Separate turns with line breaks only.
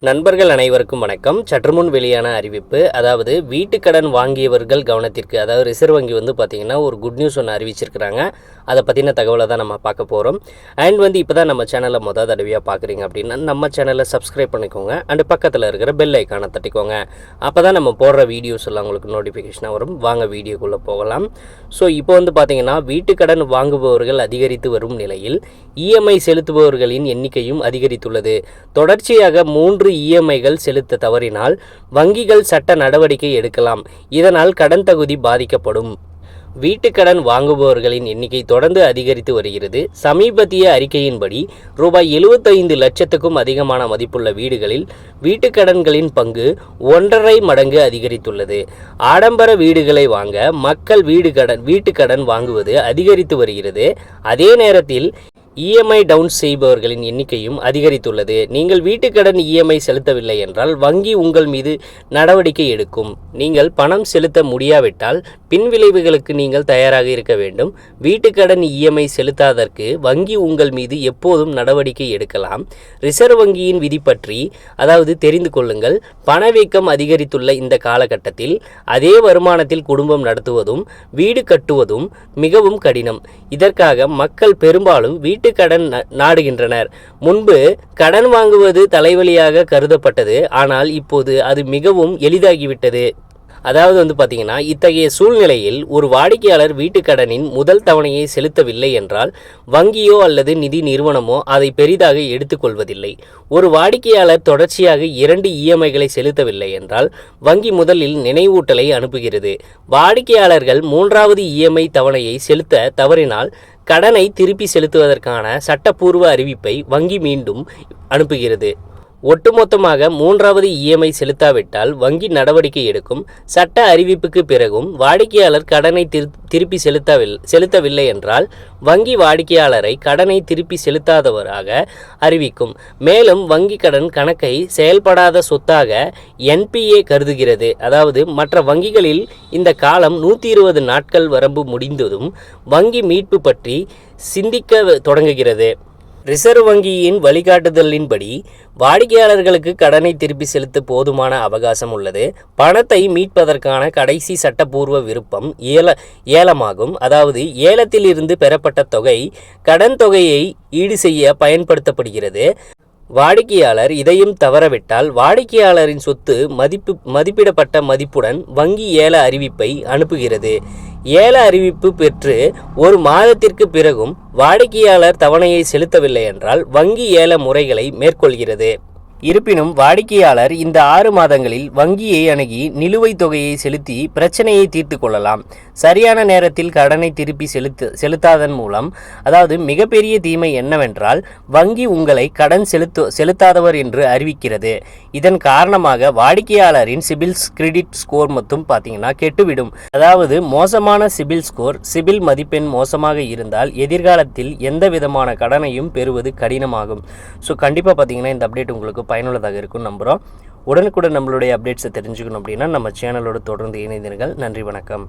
நண்பர்கள் அனைவருக்கும் வணக்கம். சற்றுமுன் வெளியான அறிவிப்பு, அதாவது வீட்டுக்கடன் வாங்கியவர்கள் கவனத்திற்கு, அதாவது ரிசர்வ் வங்கி பார்த்தீங்கன்னா ஒரு குட் நியூஸ் ஒன்று அறிவிச்சிருக்கிறாங்க. அதை பற்றின தகவலை தான் நம்ம பார்க்க போகிறோம். அண்ட் இப்போ தான் நம்ம சேனலை மொதல் தடவையாக பார்க்குறீங்க அப்படின்னா நம்ம சேனலை சப்ஸ்கிரைப் பண்ணிக்கோங்க. அண்டு பக்கத்தில் இருக்கிற பெல் ஐக்கானை தட்டிக்கோங்க. அப்போ தான் நம்ம போடுற வீடியோஸ் எல்லாம் உங்களுக்கு நோட்டிஃபிகேஷனாக வரும். வாங்க வீடியோக்குள்ளே போகலாம். ஸோ இப்போ பார்த்தீங்கன்னா வீட்டுக்கடன் வாங்குபவர்கள் அதிகரித்து வரும் நிலையில் இஎம்ஐ செலுத்துபவர்களின் எண்ணிக்கையும் அதிகரித்துள்ளது. தொடர்ச்சியாக 3 இஎம்ஐகள் செலுத்த தவறினால் வங்கிகள் சட்ட நடவடிக்கை எடுக்கலாம். இதனால் கடன் தகுதி பாதிக்கப்படும். வீட்டுக்கடன் வாங்குபவர்களின் எண்ணிக்கை தொடர்ந்து அதிகரித்து வருகிறது. சமீபத்திய அறிக்கையின்படி ரூபாய் 75 லட்சத்துக்கும் அதிகமான மதிப்புள்ள வீடுகளில் வீட்டுக்கடன்களின் பங்கு 1.5 மடங்கு அதிகரித்துள்ளது. ஆடம்பர வீடுகளை வாங்க மக்கள் வீட்டுக்கடன் வாங்குவது அதிகரித்து வருகிறது. அதே நேரத்தில் இஎம்ஐ டவுன் செய்பவர்களின் எண்ணிக்கையும் அதிகரித்துள்ளது. நீங்கள் வீட்டுக்கடன் இஎம்ஐ செலுத்தவில்லை என்றால் வங்கி உங்கள் மீது நடவடிக்கை எடுக்கும். நீங்கள் பணம் செலுத்த முடியாவிட்டால் பின்விளைவுகளுக்கு நீங்கள் தயாராக இருக்க வேண்டும். வீட்டுக்கடன் இஎம்ஐ செலுத்தாதற்கு வங்கி உங்கள் மீது எப்போதும் நடவடிக்கை எடுக்கலாம். ரிசர்வ் வங்கியின் விதி பற்றி தெரிந்து கொள்ளுங்கள். பணவீக்கம் அதிகரித்துள்ள இந்த காலகட்டத்தில் அதே வருமானத்தில் குடும்பம் நடத்துவதும் வீடு கட்டுவதும் மிகவும் கடினம். இதற்காக மக்கள் பெரும்பாலும் வீட்டுக்கடன் நாடுகின்றனர். முன்பு கடன் வாங்குவது தலைவலியாக கருதப்பட்டது, ஆனால் இப்போது அது மிகவும் எளிதாகிவிட்டது. அதாவது பார்த்தீங்கன்னா இத்தகைய சூழ்நிலையில் ஒரு வாடிக்கையாளர் வீட்டுக்கடனின் முதல் தவணையை செலுத்தவில்லை என்றால் வங்கியோ அல்லது நிதி நிறுவனமோ அதை பெரிதாக எடுத்துக்கொள்வதில்லை. ஒரு வாடிக்கையாளர் தொடர்ச்சியாக 2 இஎம்ஐகளை செலுத்தவில்லை என்றால் வங்கி முதலில் நினைவூட்டலை அனுப்புகிறது. வாடிக்கையாளர்கள் 3வது இஎம்ஐ தவணையை செலுத்த தவறினால் கடனை திருப்பி செலுத்துவதற்கான சட்டப்பூர்வ அறிவிப்பை வங்கி மீண்டும் அனுப்புகிறது. ஒட்டுமொத்தமாக 3வது இஎம்ஐ செலுத்தாவிட்டால் வங்கி நடவடிக்கை எடுக்கும். சட்ட அறிவிப்புக்கு பிறகும் வாடிக்கையாளர் கடனை திருப்பி செலுத்தவில்லை என்றால் வங்கி வாடிக்கையாளரை கடனை திருப்பி செலுத்தாதவராக அறிவிக்கும். மேலும் வங்கி கடன் கணக்கை செயல்படாத சொத்தாக என்பிஏ கருதுகிறது. அதாவது மற்ற வங்கிகளில் இந்த காலம் 120 நாட்கள் வரம்பு முடிந்ததும் வங்கி மீட்பு பற்றி சிந்திக்க தொடங்குகிறது. ரிசர்வ் வங்கியின் வழிகாட்டுதலின்படி வாடிக்கையாளர்களுக்கு கடனை திருப்பி செலுத்த போதுமான அவகாசம் உள்ளது. பணத்தை மீட்பதற்கான கடைசி சட்டப்பூர்வ விருப்பம் ஏலமாகும். அதாவது ஏலத்தில் இருந்து பெறப்பட்ட தொகை கடன் தொகையை ஈடு செய்ய பயன்படுத்தப்படுகிறது. வாடிக்கையாளர் இதையும் தவறவிட்டால் வாடிக்கையாளரின் சொத்து மதிப்பிடப்பட்ட மதிப்புடன் வங்கி ஏல அறிவிப்பை அனுப்புகிறது. ஏல அறிவிப்பு பெற்று 1 மாதத்திற்கு பிறகும் வாடிக்கையாளர் தவணையை செலுத்தவில்லை என்றால் வங்கி ஏல முறைகளை மேற்கொள்கிறது. இருப்பினும் வாடிக்கையாளர் இந்த 6 மாதங்களில் வங்கியை அணுகி நிலுவைத் தொகையை செலுத்தி பிரச்சனையை தீர்த்து கொள்ளலாம். சரியான நேரத்தில் கடனை திருப்பி செலுத்தாதன் மூலம் மிகப்பெரிய தீமை என்னவென்றால் வங்கி உங்களை கடன் செலுத்தாதவர் என்று அறிவிக்கிறது. இதன் காரணமாக வாடிக்கையாளரின் சிபில் கிரெடிட் ஸ்கோர் பார்த்தீங்கன்னா கெட்டுவிடும். மோசமான சிபில் ஸ்கோர், சிபில் மதிப்பெண் மோசமாக இருந்தால் எதிர்காலத்தில் எந்த விதமான கடனையும் பெறுவது கடினமாகும். ஸோ கண்டிப்பாக பார்த்தீங்கன்னா இந்த அப்டேட் உங்களுக்கு பயனுள்ளதாக இருக்கும் நம்புகிறோம். உடனுக்குடன் நம்மளுடைய அப்டேட்ஸை தெரிஞ்சுக்கணும் அப்படின்னா நம்ம சேனலோடு தொடர்ந்து இணைந்தீர்கள். நன்றி, வணக்கம்.